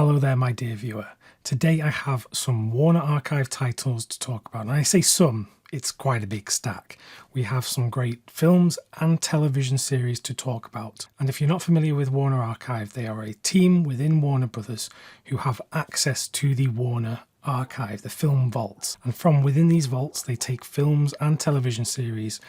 Hello there, my dear viewer. Today I have some Warner Archive titles to talk about. And I say some, it's quite a big stack. We have some great films and television series to talk about. And if you're not familiar with Warner Archive, they are a team within Warner Brothers who have access to the Warner Archive, the film vaults. And from within these vaults, they take films and television series,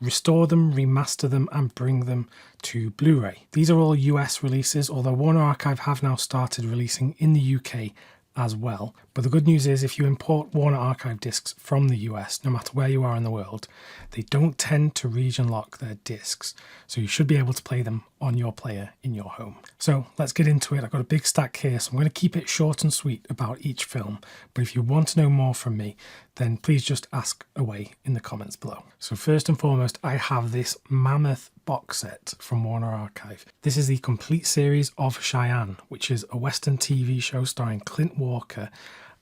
restore them, remaster them, and bring them to Blu-ray. These are all US releases, although Warner Archive have now started releasing in the UK as well. But the good news is if you import Warner Archive discs from the US, no matter where you are in the world, they don't tend to region lock their discs. So you should be able to play them on your player in your home. So let's get into it. I've got a big stack here, so I'm going to keep it short and sweet about each film. But if you want to know more from me, then please just ask away in the comments below. So first and foremost, I have this mammoth box set from Warner Archive. This is the complete series of Cheyenne, which is a Western TV show starring Clint Walker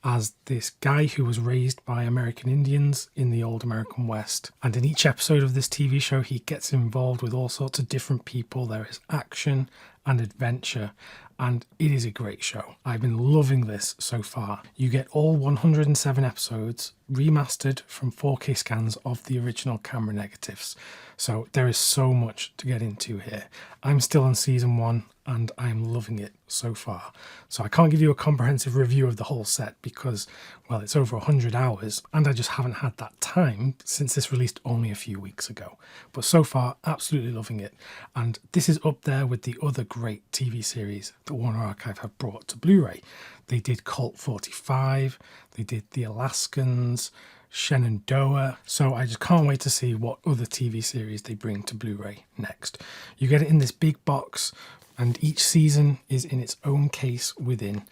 as this guy who was raised by American Indians in the old American West. And in each episode of this TV show, he gets involved with all sorts of different people. There is action and adventure, and it is a great show. I've been loving this so far. You get all 107 episodes remastered from 4K scans of the original camera negatives. So there is so much to get into here. I'm still on season 1 and I'm loving it so far. So I can't give you a comprehensive review of the whole set because, well, it's over 100 hours and I just haven't had that time since this released only a few weeks ago. But so far, absolutely loving it. And this is up there with the other great TV series that Warner Archive have brought to Blu-ray. They did Colt 45, they did The Alaskans, Shenandoah. So I just can't wait to see what other TV series they bring to Blu-ray next. You get it in this big box, and each season is in its own case within,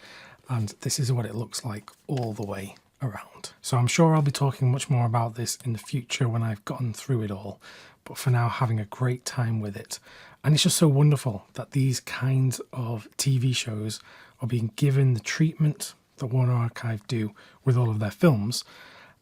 and this is what it looks like all the way around. So I'm sure I'll be talking much more about this in the future when I've gotten through it all, but for now, having a great time with it. And it's just so wonderful that these kinds of TV shows are being given the treatment that Warner Archive do with all of their films.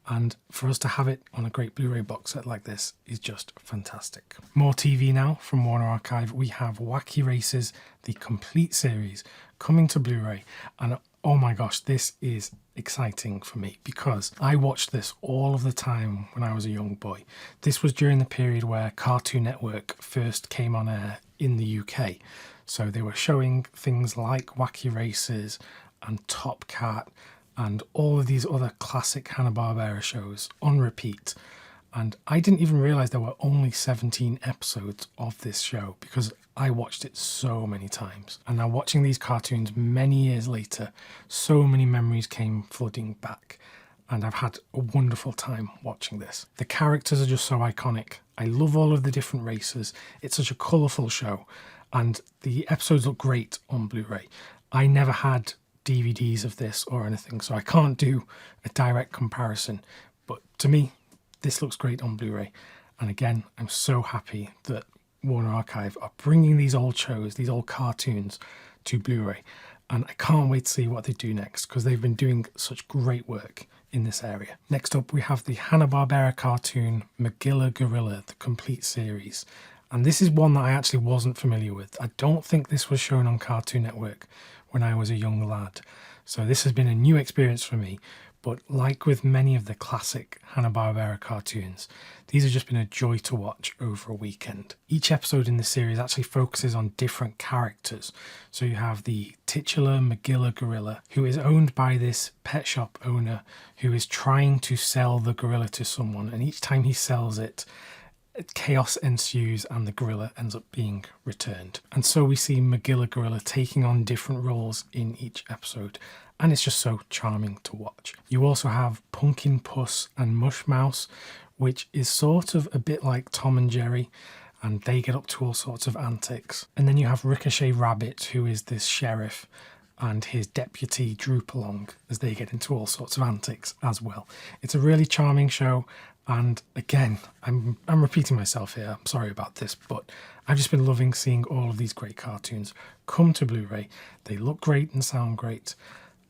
And for us to have it on a great Blu-ray box set like this is just fantastic. More TV now from Warner Archive. We have Wacky Races, the complete series, coming to Blu-ray. And oh my gosh, this is exciting for me because I watched this all of the time when I was a young boy. This was during the period where Cartoon Network first came on air in the UK. So they were showing things like Wacky Races and Top Cat and all of these other classic Hanna-Barbera shows on repeat. And I didn't even realize there were only 17 episodes of this show because I watched it so many times. And now watching these cartoons many years later, so many memories came flooding back. And I've had a wonderful time watching this. The characters are just so iconic. I love all of the different races. It's such a colourful show. And the episodes look great on Blu-ray. I never had DVDs of this or anything, so I can't do a direct comparison. But to me, this looks great on Blu-ray. And again, I'm so happy that Warner Archive are bringing these old shows, these old cartoons to Blu-ray. And I can't wait to see what they do next because they've been doing such great work in this area. Next up, we have the Hanna-Barbera cartoon Magilla Gorilla, the complete series. And this is one that I actually wasn't familiar with. I don't think this was shown on Cartoon Network when I was a young lad. So this has been a new experience for me. But like with many of the classic Hanna-Barbera cartoons, these have just been a joy to watch over a weekend. Each episode in the series actually focuses on different characters. So you have the titular Magilla Gorilla, who is owned by this pet shop owner who is trying to sell the gorilla to someone. And each time he sells it, chaos ensues and the gorilla ends up being returned. And so we see Magilla Gorilla taking on different roles in each episode. And it's just so charming to watch. You also have Pumpkin Puss and Mush Mouse, which is sort of a bit like Tom and Jerry, and they get up to all sorts of antics. And then you have Ricochet Rabbit, who is this sheriff, and his deputy Droop Along as they get into all sorts of antics as well. It's a really charming show. And again, I'm repeating myself here, I'm sorry about this, but I've just been loving seeing all of these great cartoons come to Blu-ray. They look great and sound great,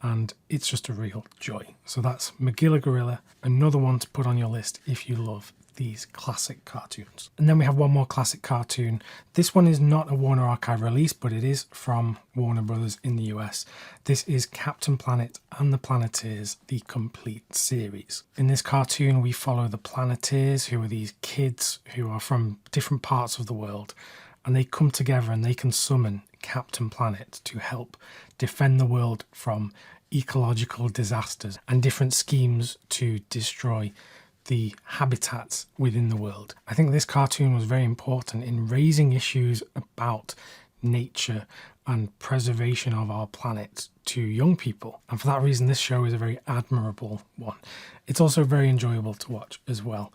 and it's just a real joy. So that's Magilla Gorilla, another one to put on your list if you love these classic cartoons. And then we have one more classic cartoon. This one is not a Warner Archive release, but it is from Warner Brothers in the US. This is Captain Planet and the Planeteers, the complete series. In this cartoon, we follow the Planeteers, who are these kids who are from different parts of the world, and they come together and they can summon Captain Planet to help defend the world from ecological disasters and different schemes to destroy the habitats within the world. I think this cartoon was very important in raising issues about nature and preservation of our planet to young people. And for that reason, this show is a very admirable one. It's also very enjoyable to watch as well.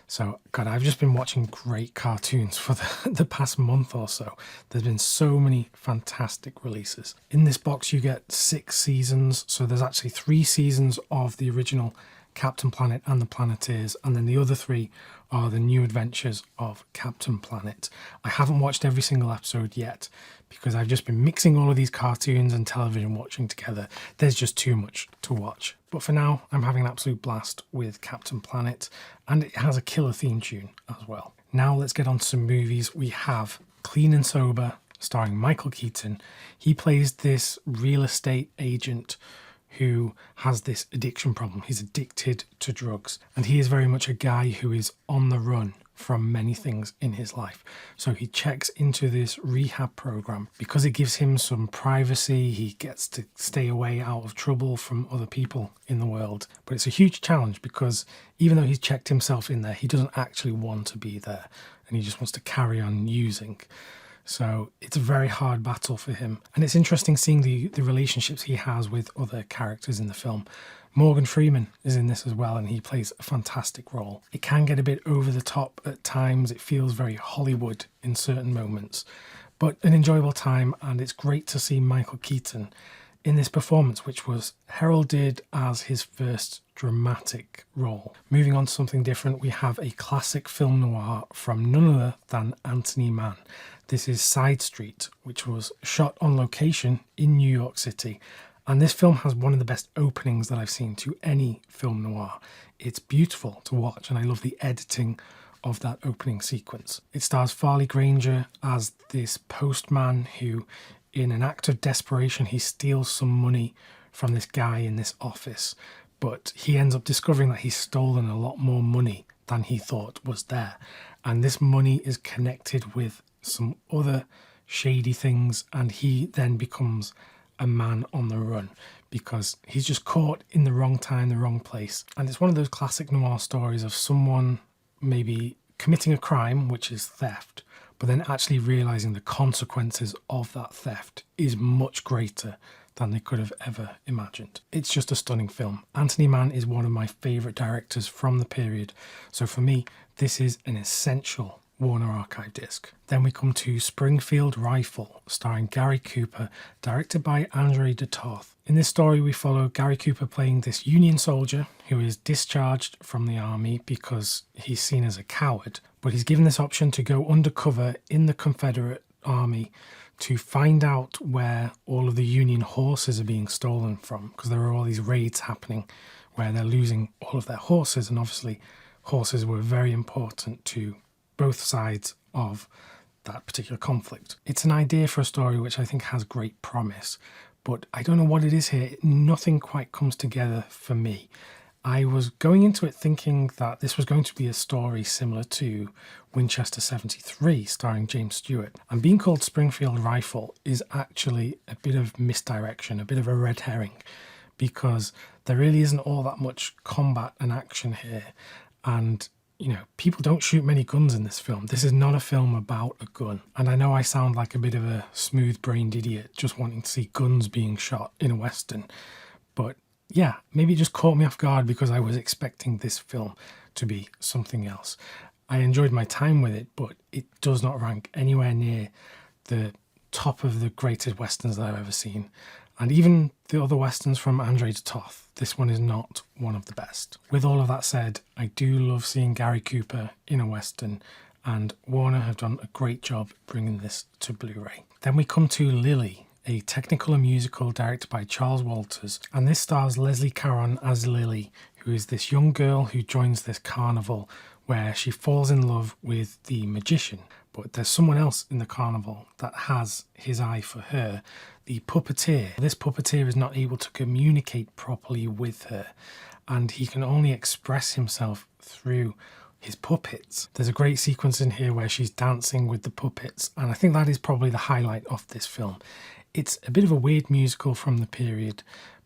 So, God, I've just been watching great cartoons for the past month or so. There's been so many fantastic releases. In this box, you get 6 seasons. So there's actually 3 seasons of the original Captain Planet and the Planeteers, and then the other 3 are the new adventures of Captain Planet. I haven't watched every single episode yet because I've just been mixing all of these cartoons and television watching together. There's just too much to watch. But for now, I'm having an absolute blast with Captain Planet, and it has a killer theme tune as well. Now let's get on to some movies. We have Clean and Sober, starring Michael Keaton. He plays this real estate agent who has this addiction problem. He's addicted to drugs, and he is very much a guy who is on the run from many things in his life. So he checks into this rehab program because it gives him some privacy. He gets to stay away out of trouble from other people in the world. But it's a huge challenge because even though he's checked himself in there, he doesn't actually want to be there, and he just wants to carry on using. So it's a very hard battle for him. And it's interesting seeing the relationships he has with other characters in the film. Morgan Freeman is in this as well, and he plays a fantastic role. It can get a bit over the top at times. It feels very Hollywood in certain moments, but an enjoyable time. And it's great to see Michael Keaton in this performance, which was heralded as his first dramatic role. Moving on to something different, we have a classic film noir from none other than Anthony Mann. This is Side Street, which was shot on location in New York City. And this film has one of the best openings that I've seen to any film noir. It's beautiful to watch, and I love the editing of that opening sequence. It stars Farley Granger as this postman who, in an act of desperation, he steals some money from this guy in this office. But he ends up discovering that he's stolen a lot more money than he thought was there. And this money is connected with some other shady things, and he then becomes a man on the run because he's just caught in the wrong time, the wrong place. And it's one of those classic noir stories of someone maybe committing a crime, which is theft, but then actually realizing the consequences of that theft is much greater than they could have ever imagined. It's just a stunning film. Anthony Mann is one of my favorite directors from the period, so for me this is an essential Warner Archive disc. Then we come to Springfield Rifle, starring Gary Cooper, directed by Andre de Toth. In this story, we follow Gary Cooper playing this Union soldier who is discharged from the army because he's seen as a coward, but he's given this option to go undercover in the Confederate army to find out where all of the Union horses are being stolen from, because there are all these raids happening where they're losing all of their horses, and obviously horses were very important to both sides of that particular conflict. It's an idea for a story which I think has great promise, but I don't know what it is here. Nothing quite comes together for me. I was going into it thinking that this was going to be a story similar to Winchester 73, starring James Stewart. And being called Springfield Rifle is actually a bit of misdirection, a bit of a red herring, because there really isn't all that much combat and action here. And you know, people don't shoot many guns in this film. This is not a film about a gun. And I know I sound like a bit of a smooth-brained idiot just wanting to see guns being shot in a Western. But yeah, maybe it just caught me off guard because I was expecting this film to be something else. I enjoyed my time with it, but it does not rank anywhere near the top of the greatest Westerns that I've ever seen. And even the other Westerns from Andre de Toth, this one is not one of the best. With all of that said, I do love seeing Gary Cooper in a Western, and Warner have done a great job bringing this to Blu-ray. Then we come to Lili, a technicolor musical directed by Charles Walters, and this stars Leslie Caron as Lili, who is this young girl who joins this carnival where she falls in love with the magician. But there's someone else in the carnival that has his eye for her, the puppeteer. This puppeteer is not able to communicate properly with her, and he can only express himself through his puppets. There's a great sequence in here where she's dancing with the puppets, and I think that is probably the highlight of this film. It's a bit of a weird musical from the period,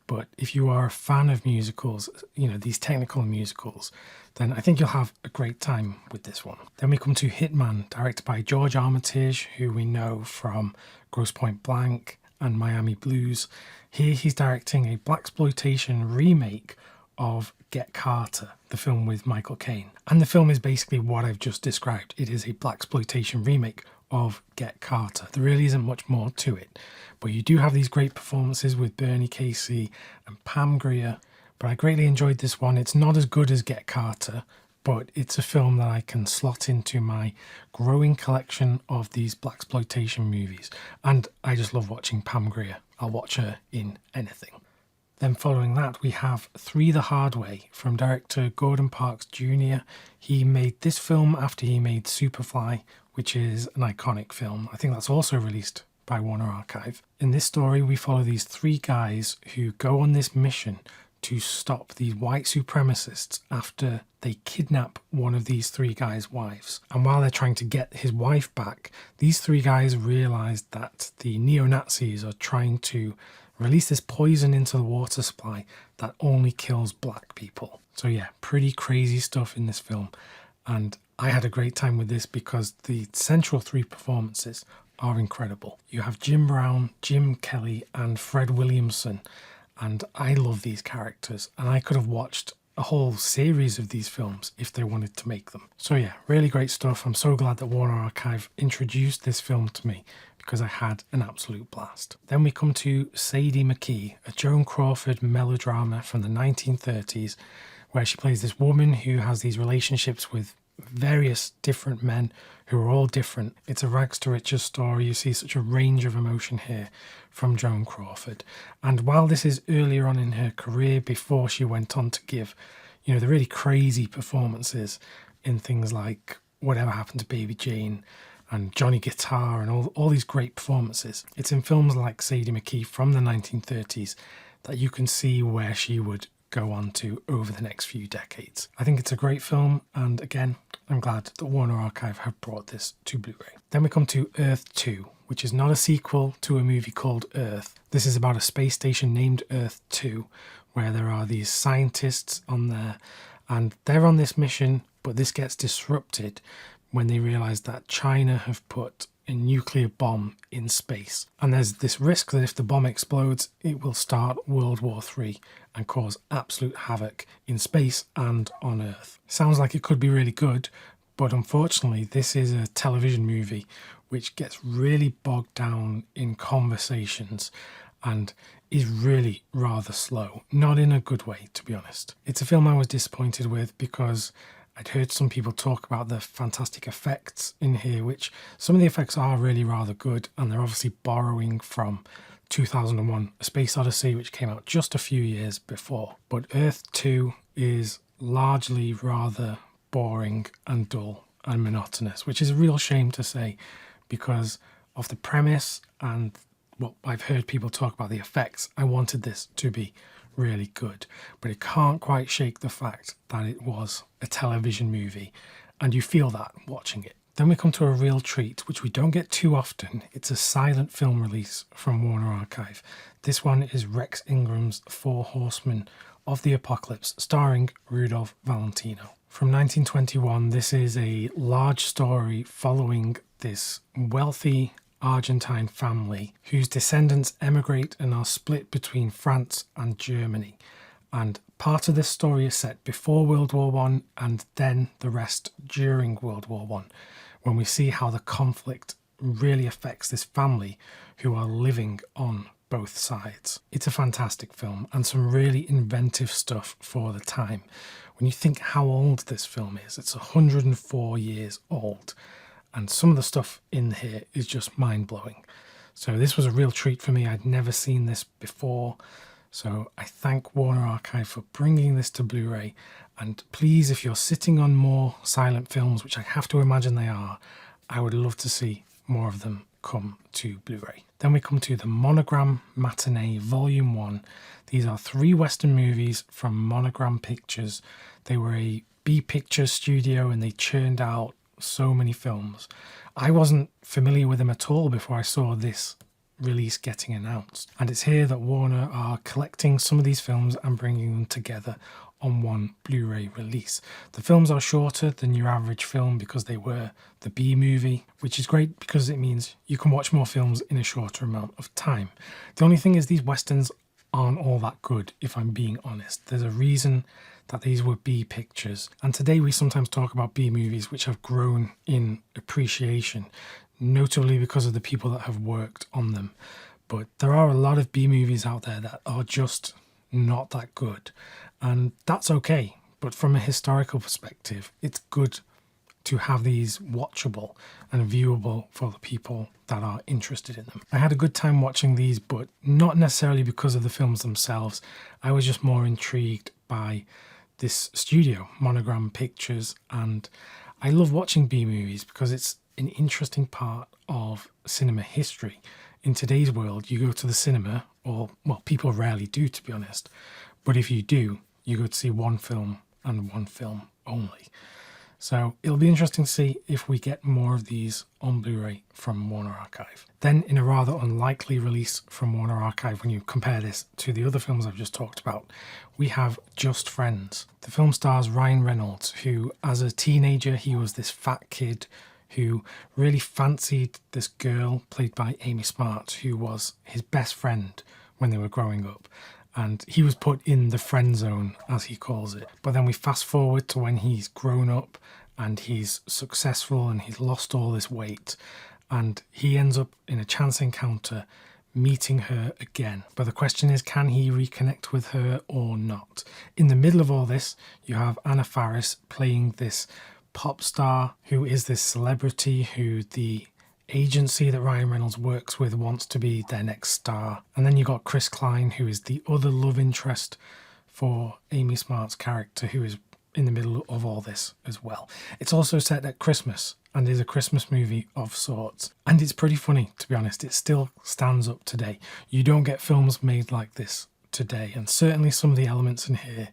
but if you are a fan of musicals, these technical musicals, then I think you'll have a great time with this one. Then we come to Hitman, directed by George Armitage, who we know from Grosse Pointe Blank and Miami Blues. Here he's directing a blaxploitation remake of Get Carter, the film with Michael Caine. And the film is basically what I've just described. It is a blaxploitation remake of Get Carter. There really isn't much more to it. But you do have these great performances with Bernie Casey and Pam Grier. But I greatly enjoyed this one. It's not as good as Get Carter, but it's a film that I can slot into my growing collection of these blaxploitation movies. And I just love watching Pam Grier. I'll watch her in anything. Then following that, we have Three the Hard Way from director Gordon Parks Jr. He made this film after he made Superfly, which is an iconic film. I think that's also released by Warner Archive. In this story, we follow these three guys who go on this mission to stop these white supremacists after they kidnap one of these three guys' wives. And while they're trying to get his wife back, these three guys realize that the neo-Nazis are trying to release this poison into the water supply that only kills black people. So yeah, pretty crazy stuff in this film. And I had a great time with this because the central three performances are incredible. You have Jim Brown, Jim Kelly, and Fred Williamson. And I love these characters. And I could have watched a whole series of these films if they wanted to make them. So yeah, really great stuff. I'm so glad that Warner Archive introduced this film to me because I had an absolute blast. Then we come to Sadie McKee, a Joan Crawford melodrama from the 1930s, where she plays this woman who has these relationships with various different men who are all different. It's a rags to riches story. You see such a range of emotion here from Joan Crawford. And while this is earlier on in her career, before she went on to give, the really crazy performances in things like Whatever Happened to Baby Jane and Johnny Guitar and all these great performances. It's in films like Sadie McKee from the 1930s that you can see where she would go on to over the next few decades. I think it's a great film, and again, I'm glad that Warner Archive have brought this to Blu-ray. Then we come to Earth 2, which is not a sequel to a movie called Earth. This is about a space station named Earth 2, where there are these scientists on there, and they're on this mission, but this gets disrupted when they realize that China have put a nuclear bomb in space. And there's this risk that if the bomb explodes, it will start World War III and cause absolute havoc in space and on Earth. Sounds like it could be really good, but unfortunately this is a television movie which gets really bogged down in conversations and is really rather slow. Not in a good way, to be honest. It's a film I was disappointed with because I'd heard some people talk about the fantastic effects in here, which some of the effects are really rather good, and they're obviously borrowing from 2001: A Space Odyssey, which came out just a few years before. But Earth 2 is largely rather boring and dull and monotonous, which is a real shame to say because of the premise and what I've heard people talk about the effects. I wanted this to be really good, but it can't quite shake the fact that it was a television movie, and you feel that watching it. Then we come to a real treat, which we don't get too often. It's a silent film release from Warner Archive. This one is Rex Ingram's Four Horsemen of the Apocalypse, starring Rudolph Valentino. From 1921, this is a large story following this wealthy Argentine family whose descendants emigrate and are split between France and Germany. And part of this story is set before World War I and then the rest during World War I, when we see how the conflict really affects this family who are living on both sides. It's a fantastic film and some really inventive stuff for the time. When you think how old this film is, it's 104 years old. And some of the stuff in here is just mind-blowing. So this was a real treat for me. I'd never seen this before. So I thank Warner Archive for bringing this to Blu-ray, and please, if you're sitting on more silent films, which I have to imagine they are, I would love to see more of them come to Blu-ray. Then we come to the Monogram Matinee Volume 1. These are 3 Western movies from Monogram Pictures. They were a B-Picture studio and they churned out so many films. I wasn't familiar with them at all before I saw this release getting announced. And it's here that Warner are collecting some of these films and bringing them together on one Blu-ray release. The films are shorter than your average film because they were the B movie, which is great because it means you can watch more films in a shorter amount of time. The only thing is these Westerns aren't all that good, if I'm being honest. There's a reason that these were B pictures. And today we sometimes talk about B movies which have grown in appreciation, notably because of the people that have worked on them. But there are a lot of B movies out there that are just not that good. And that's okay. But from a historical perspective, it's good to have these watchable and viewable for the people that are interested in them. I had a good time watching these, but not necessarily because of the films themselves. I was just more intrigued by this studio, Monogram Pictures, and I love watching B movies because it's an interesting part of cinema history. In today's world, you go to the cinema, or, well, people rarely do, to be honest, but if you do, you go to see one film and one film only. So it'll be interesting to see if we get more of these on Blu-ray from Warner Archive. Then, in a rather unlikely release from Warner Archive, when you compare this to the other films I've just talked about, we have Just Friends. The film stars Ryan Reynolds, who, as a teenager, he was this fat kid who really fancied this girl played by Amy Smart, who was his best friend when they were growing up. And he was put in the friend zone, as he calls it. But then we fast forward to when he's grown up and he's successful and he's lost all this weight. And he ends up in a chance encounter meeting her again. But the question is, can he reconnect with her or not? In the middle of all this, you have Anna Faris playing this pop star who is this celebrity who the agency that Ryan Reynolds works with wants to be their next star. And then you got Chris Klein, who is the other love interest for Amy Smart's character, who is in the middle of all this as well. It's also set at Christmas and is a Christmas movie of sorts. And it's pretty funny, to be honest. It still stands up today. You don't get films made like this today. And certainly some of the elements in here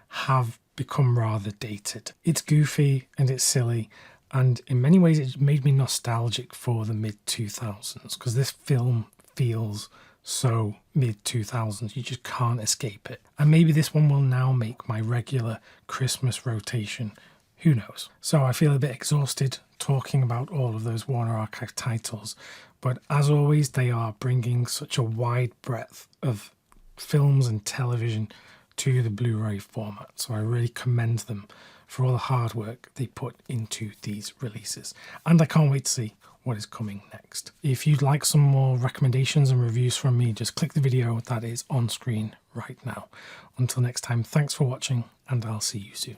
have become rather dated. It's goofy and it's silly. And in many ways, it made me nostalgic for the mid-2000s because this film feels so mid-2000s. You just can't escape it. And maybe this one will now make my regular Christmas rotation. Who knows? So I feel a bit exhausted talking about all of those Warner Archive titles. But as always, they are bringing such a wide breadth of films and television to the Blu-ray format. So I really commend them for all the hard work they put into these releases. And I can't wait to see what is coming next. If you'd like some more recommendations and reviews from me, just click the video that is on screen right now. Until next time, thanks for watching, and I'll see you soon.